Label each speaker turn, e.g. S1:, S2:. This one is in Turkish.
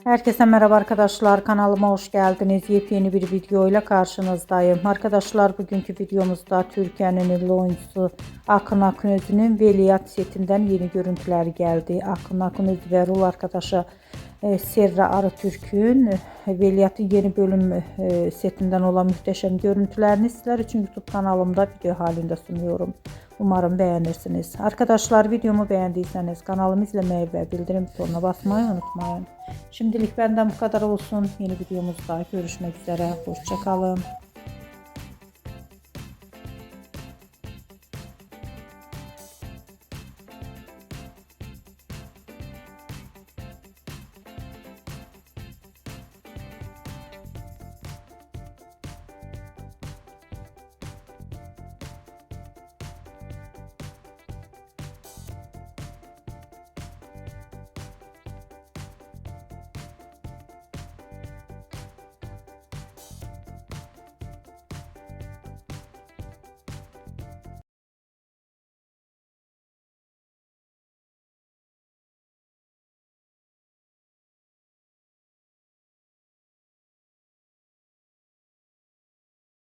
S1: Herkese merhaba arkadaşlar, kanalıma hoş geldiniz. Yepyeni bir video ile karşınızdayım. Arkadaşlar, bugünkü videomuzda Türkiye'nin ünlü oyuncusu Akın Akınözü'nün Veliaht setinden yeni görüntüler geldi. Akın Akınözü ve rol arkadaşı Serra Arıtürk'ün Veliaht'ın yeni bölüm setinden olan muhteşem görüntülerini sizler için YouTube kanalımda video halinde sunuyorum. Umarım beğenirsiniz. Arkadaşlar, videomu beğendiyseniz kanalımı izlemeyi ve bildirim butonuna basmayı unutmayın. Şimdilik benden bu kadar olsun. Yeni videomuzda görüşmek üzere. Hoşça kalın.